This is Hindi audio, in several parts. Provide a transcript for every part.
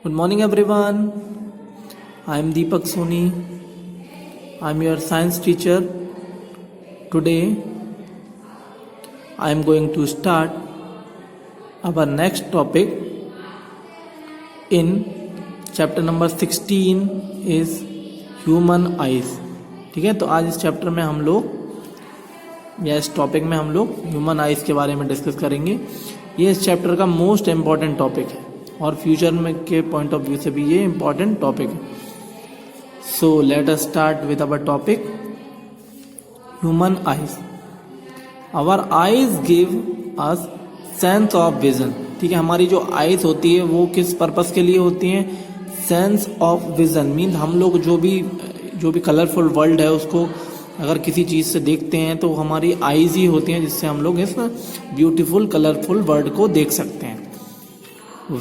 Good morning, everyone. I am Deepak Soni. I am your science teacher. Today, I am going to start our next topic in chapter number 16 is human eyes. ठीक है, तो आज इस चैप्टर में हम लोग या इस टॉपिक में हम लोग ह्यूमन आइज के बारे में डिस्कस करेंगे. ये इस चैप्टर का मोस्ट इम्पॉर्टेंट टॉपिक है और फ्यूचर में के पॉइंट ऑफ व्यू से भी ये इम्पॉर्टेंट टॉपिक है. So let us start with our topic human eyes. Our eyes give us sense of vision. ठीक है, हमारी जो आइज होती है वो किस पर्पस के लिए होती हैं? सेंस ऑफ विजन मीन हम लोग जो भी कलरफुल वर्ल्ड है उसको अगर किसी चीज़ से देखते हैं तो हमारी आइज ही होती हैं जिससे हम लोग इस ब्यूटीफुल कलरफुल वर्ल्ड को देख सकते हैं.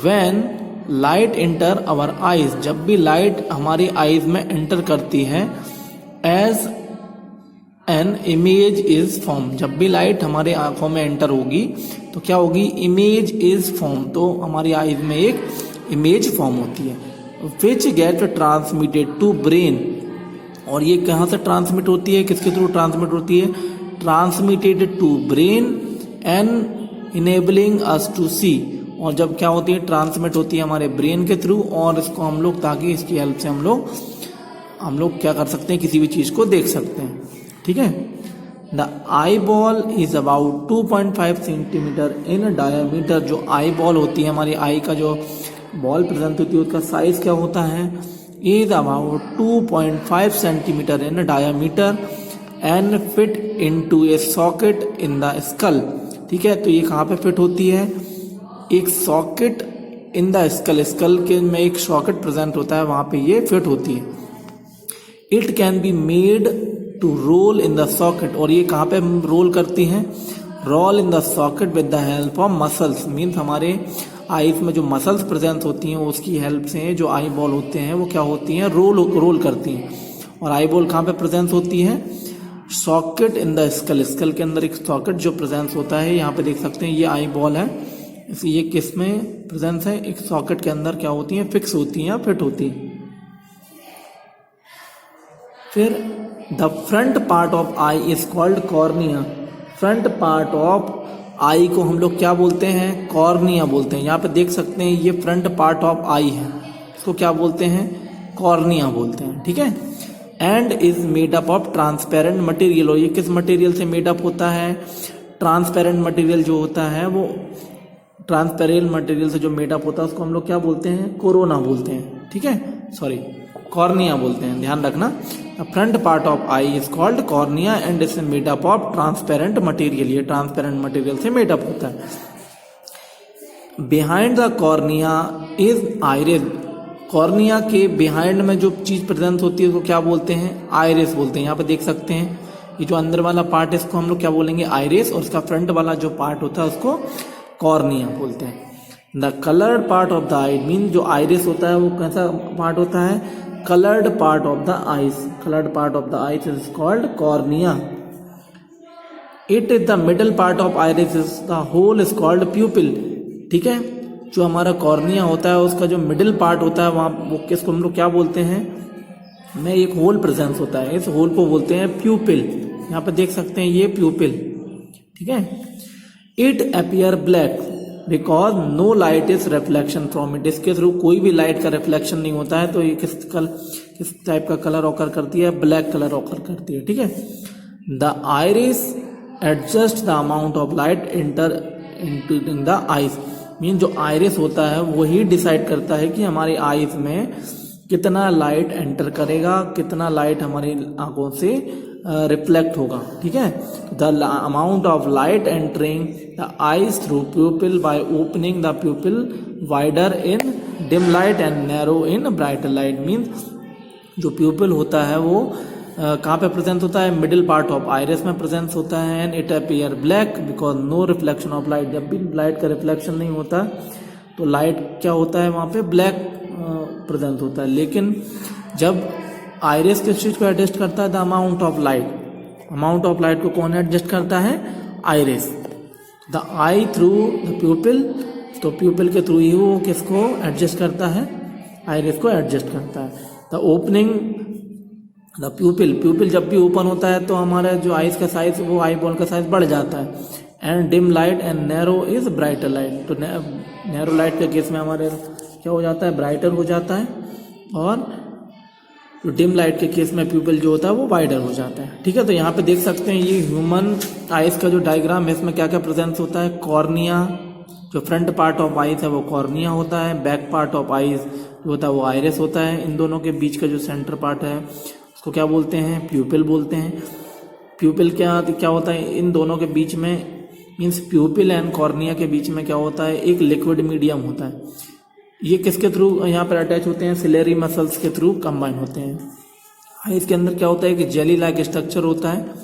When light enter our eyes, जब भी लाइट हमारी आइज में एंटर करती है, as an image is form. जब भी लाइट हमारे आंखों में एंटर होगी तो क्या होगी? Image is form. तो हमारी आइज में एक इमेज फॉर्म होती है which get transmitted to brain. और ये कहाँ से ट्रांसमिट होती है, किसके थ्रू ट्रांसमिट होती है? Transmitted to brain and enabling us to see. और जब क्या होती है? ट्रांसमिट होती है हमारे ब्रेन के थ्रू और इसको हम लोग ताकि इसकी हेल्प से हम लोग क्या कर सकते हैं? किसी भी चीज को देख सकते हैं. ठीक है. The eye ball is about 2.5 centimetre in diameter. जो आई बॉल होती है, हमारी आई का जो बॉल प्रेजेंट होती है उसका साइज क्या होता है? Is about 2.5 centimetre in diameter and fit into A socket in the skull. ठीक है, तो ये कहाँ पे फिट होती है? एक सॉकेट इन द स्कल के में एक सॉकेट प्रेजेंट होता है, वहां पे ये फिट होती है. It can be made to roll in the socket. और ये कहाँ पे रोल करती है? Roll in the socket with the help of muscles. Means हमारे आईज में जो मसल्स प्रेजेंट होती हैं उसकी हेल्प से जो आई बॉल होते हैं वो क्या होती हैं? रोल करती हैं. और आई बॉल कहाँ पे प्रेजेंट होती है? सॉकेट इन द स्कल के अंदर एक सॉकेट जो प्रेजेंट होता है. यहाँ पे देख सकते हैं ये आई बॉल है, ये किस में प्रेजेंस है? एक सॉकेट के अंदर क्या होती है? फिक्स होती है या फिट होती है. फिर the front part of eye is called cornea. Front part of eye को हम लोग क्या बोलते हैं? कॉर्निया बोलते हैं. यहाँ पे देख सकते हैं ये फ्रंट पार्ट ऑफ आई है, इसको क्या बोलते हैं? कॉर्निया बोलते हैं. ठीक है. And is made up of transparent material. और ये किस मटेरियल से मेड अप होता है? ट्रांसपेरेंट मटेरियल जो होता है वो ट्रांसपेरेंट मटेरियल से जो मेडअप होता है उसको हम लोग क्या बोलते हैं? कोरोना बोलते हैं. ठीक है, सॉरी कॉर्निया बोलते हैं, ध्यान रखना. Front part of eye is called cornea and is made up of transparent material. ये ट्रांसपेरेंट मटेरियल से मेडअप होता है. Behind the cornea is iris. Cornea के बिहाइंड में जो चीज प्रेजेंट होती है उसको क्या बोलते हैं? आइरिस बोलते हैं. यहाँ पे देख सकते हैं ये जो अंदर वाला पार्ट है इसको हम लोग क्या बोलेंगे? आइरिस. और उसका फ्रंट वाला जो पार्ट होता है उसको कॉर्निया बोलते हैं. The coloured part of the eye mean जो आइरिस होता है वो कैसा पार्ट होता है? Coloured part of the eyes. Coloured part of the eyes is called cornea. It is the middle part of iris is the hole is called pupil. ठीक है, जो हमारा कॉर्निया होता है उसका जो मिडिल पार्ट होता है वहां वो किसको हम लोग क्या बोलते हैं? में एक होल प्रेजेंस होता है, इस होल को बोलते हैं प्यूपिल. यहाँ पे देख सकते हैं ये प्यूपिल. ठीक है. It appear black because no light is reflection from it. इसके थ्रू कोई भी लाइट का रिफ्लेक्शन नहीं होता है तो ये किस टाइप का कलर ऑकर करती है? ब्लैक कलर ऑकर करती है. ठीक है. The iris adjust the amount of light inter in the eyes. Mean जो आइरिस होता है वही डिसाइड करता है कि हमारी आइज में कितना लाइट एंटर करेगा, कितना लाइट हमारी आंखों से रिफ्लेक्ट होगा. ठीक है. The amount of light entering the eyes through प्यूपिल by opening the प्यूपिल wider in dim light and narrow in brighter light. Means जो प्यूपिल होता है वो कहाँ पे प्रेजेंट होता है? मिडिल पार्ट ऑफ आइरिस में प्रेजेंट होता है. And it appear black because no reflection of light. जब भी लाइट का रिफ्लेक्शन नहीं होता तो लाइट क्या होता है? वहाँ पे ब्लैक प्रेजेंट होता है. लेकिन जब आइरिस किस चीज को एडजस्ट करता है? The amount of light. Amount of light को कौन एडजस्ट करता है? Iris. The I through the प्यूपिल. तो प्यूपिल के थ्रू ही वो किसको एडजस्ट करता है? आइरिस को एडजस्ट करता है। द ओपनिंग द प्यूपिल जब भी ओपन होता है तो हमारा जो आइज का साइज वो आई बॉल का साइज बढ़ जाता है। And dim light and narrow is brighter light, तो नैरो लाइट के केस में हमारे क्या हो जाता है, ब्राइटर हो जाता है, और तो डिम लाइट के केस में प्यूपिल जो होता है वो वाइडर हो जाता है। ठीक है, तो यहाँ पे देख सकते हैं ये ह्यूमन आइज का जो डायग्राम है इसमें क्या क्या प्रेजेंस होता है। कॉर्निया, जो फ्रंट पार्ट ऑफ आइज है वो कॉर्निया होता है, बैक पार्ट ऑफ आइज जो होता है वो आइरिस होता है, इन दोनों के बीच का जो सेंटर पार्ट है उसको क्या बोलते हैं, प्यूपिल बोलते हैं। प्यूपिल क्या होता है, इन दोनों के बीच में मीन्स प्यूपिल एंड कॉर्निया के बीच में क्या होता है, एक लिक्विड मीडियम होता है। ये किसके थ्रू यहाँ पर अटैच होते हैं, सिलेरी मसल्स के थ्रू कंबाइन होते हैं। आइज के अंदर क्या होता है कि जेली लाइक स्ट्रक्चर होता है,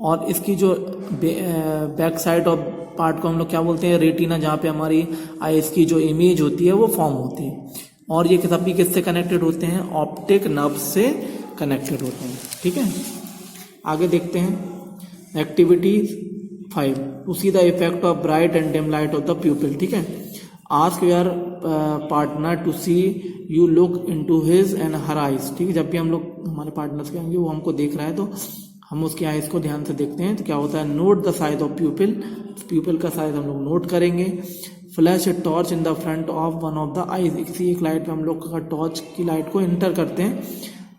और इसकी जो बैक साइड ऑफ पार्ट को हम लोग क्या बोलते हैं, रेटिना, जहाँ पे हमारी आइज की जो इमेज होती है वो फॉर्म होती है। और ये सभी किससे कनेक्टेड होते हैं, ऑप्टिक नर्व से कनेक्टेड होते हैं। ठीक है, आगे देखते हैं activity 5, to see the effect of bright and dim light of the pupil. ठीक है, ask your partner to see you look into his and her eyes. ठीक है, जब भी हम लोग हमारे पार्टनर से कहेंगे वो हमको देख रहा है तो हम उसकी आइज को ध्यान से देखते हैं, तो क्या होता है, नोट द साइज ऑफ प्यूपिल का साइज हम लोग नोट करेंगे। Flash a torch in the front of one of the eyes, किसी एक लाइट पे हम लोग टॉर्च की लाइट को इंटर करते हैं।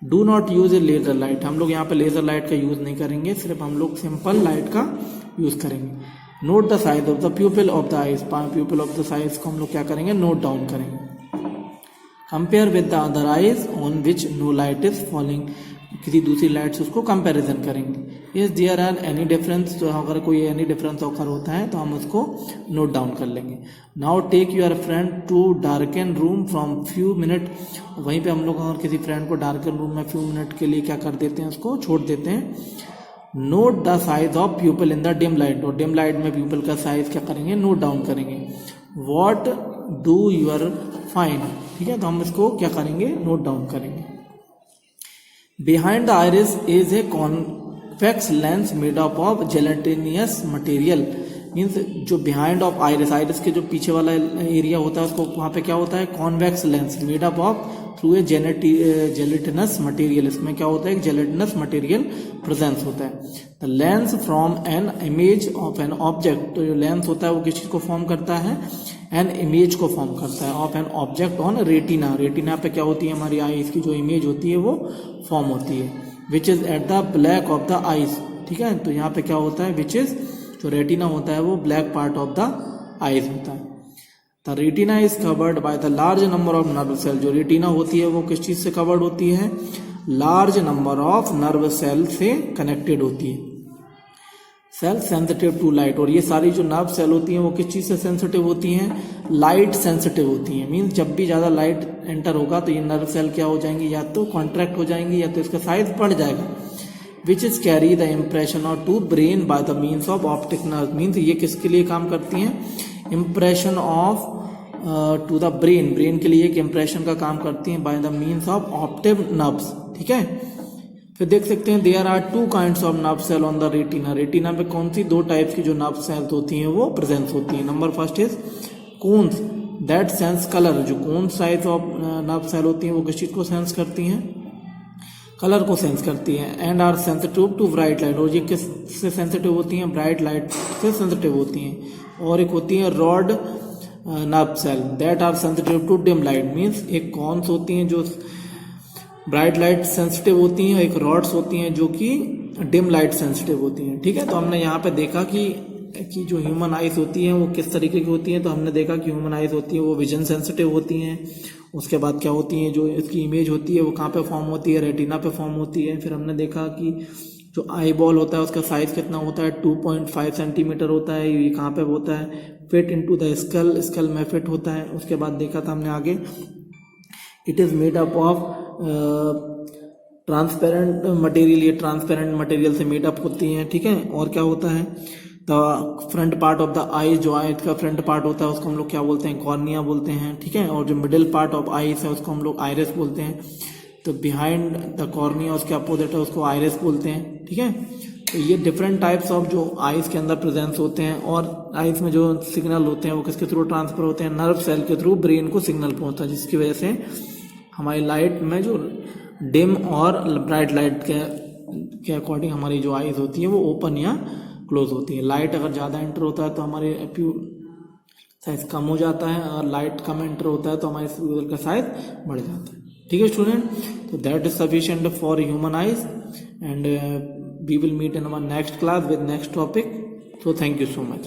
Do not use a laser light, हम लोग यहाँ पे लेजर लाइट का यूज नहीं करेंगे, सिर्फ हम लोग सिंपल लाइट का यूज करेंगे। Note the size of the pupil of the eyes, pupil of the size को हम लोग क्या करेंगे, नोट डाउन करेंगे। Compare with the other eyes on which no light is falling, किसी दूसरी लाइट से उसको कंपैरिजन करेंगे। Is there are any difference, तो अगर कोई एनी डिफरेंस ऑकर होता है तो हम उसको नोट डाउन कर लेंगे। Now take your friend to darken room from few minute, वहीं पे हम लोग अगर किसी फ्रेंड को डार्कन रूम में फ्यू मिनट के लिए क्या कर देते हैं, उसको छोड़ देते हैं। Note the size of pupil in the dim light, और डिम लाइट में प्यूपिल का साइज क्या करेंगे, नोट डाउन करेंगे। व्हाट डू यूर फाइंड, ठीक है, तो हम इसको क्या करेंगे, नोट डाउन करेंगे। Behind the iris is a convex lens made up of gelatinous material, means जो बिहाइंड ऑफ आइरिस के जो पीछे वाला एरिया होता है उसको वहाँ पे क्या होता है, convex lens made up of through a gelatinous material, इसमें क्या होता है, एक जेलेटिनस मटेरियल प्रेजेंस होता है। The lens from an image of an object, तो जो लेंस होता है वो किस चीज को फॉर्म करता है, एन इमेज को फॉर्म करता है, of an object on retina, retina पे क्या होती है, हमारी आईज की जो इमेज होती है वो फॉर्म होती है। Which is at the black of the eyes, ठीक है, तो यहाँ पे क्या होता है, विच इज जो रेटिना होता है वो black part of the eyes होता है। The retina is covered by the large number of nerve cell, जो रेटिना होती है वो किस चीज से कवर्ड होती है, large number of nerve cell से कनेक्टेड होती है। सेल सेंसिटिव टू लाइट, और ये सारी जो नर्व सेल होती हैं वो किस चीज से सेंसिटिव होती हैं, लाइट सेंसिटिव होती हैं। मीन्स जब भी ज्यादा लाइट एंटर होगा तो ये नर्व सेल क्या हो जाएंगी, या तो कॉन्ट्रैक्ट हो जाएंगी या तो इसका साइज बढ़ जाएगा। Which is carry the impression और two brain by the means of optic nerve, means ये किसके लिए काम करती हैं, impression of to the brain, brain के लिए एक इम्प्रेशन का काम करती हैं by the means of optic nerves. ठीक है, फिर देख सकते हैं there are two kinds of nerve cell on the retina, retina पे कौन सी दो टाइप्स की जो नर्व सेल्स होती हैं वो प्रेजेंस होती हैं। Number first is cones that sense colour, जो cone size of nerve cell होती हैं वो किस चीज को सेंस करती हैं, कलर को सेंस करती हैं। And are sensitive to bright light, और ये किस से सेंसिटिव होती हैं, ब्राइट लाइट से सेंसिटिव होती हैं। और एक होती है rod nerve cell that are sensitive to dim light, means एक कॉन्स होती हैं जो ब्राइट लाइट सेंसिटिव होती हैं, एक रॉड्स होती हैं जो कि डिम लाइट सेंसिटिव होती हैं। ठीक है, तो हमने यहाँ पे देखा कि जो ह्यूमन आइज होती हैं वो किस तरीके की होती हैं, तो हमने देखा कि ह्यूमन आइज होती है वो विजन सेंसिटिव होती हैं। उसके बाद क्या होती हैं, जो इसकी इमेज होती है वो कहाँ पे फॉर्म होती है, रेटिना पे फॉर्म होती है। फिर हमने देखा कि जो आई बॉल होता है उसका साइज कितना होता है, 2.5 सेंटीमीटर होता है, ये कहाँ पे होता है, fit into the skull, skull में फिट होता है। उसके बाद देखा था हमने आगे, it is made up of transparent material, ये ट्रांसपेरेंट मटेरियल से मेड अप होती हैं। ठीक है, और क्या होता है, the front part of the eyes, जो आईज का फ्रंट पार्ट होता है उसको हम लोग क्या बोलते हैं, कॉर्निया बोलते हैं। ठीक है, और जो मिडिल पार्ट ऑफ आईज है उसको हम लोग आइरिस बोलते हैं। तो बिहाइंड द कॉर्निया उसके अपोजिट है उसको आइरिस बोलते हैं। ठीक है, तो ये डिफरेंट टाइप्स ऑफ जो आइज के अंदर प्रेजेंस होते हैं, और आइज में जो सिग्नल होते हैं वो किसके थ्रू ट्रांसफर होते हैं, नर्व सेल के थ्रू ब्रेन को सिग्नल पहुंचता है, जिसकी वजह से हमारी लाइट में जो डिम और ब्राइट लाइट के अकॉर्डिंग हमारी जो आईज होती है वो ओपन या क्लोज होती है। लाइट अगर ज़्यादा एंटर होता है तो हमारे साइज कम हो जाता है, और लाइट कम एंटर होता है तो हमारे प्यूपिल का साइज बढ़ जाता है। ठीक है स्टूडेंट, तो that is sufficient for human eyes, and we will meet in our next class with next topic. So thank you so much.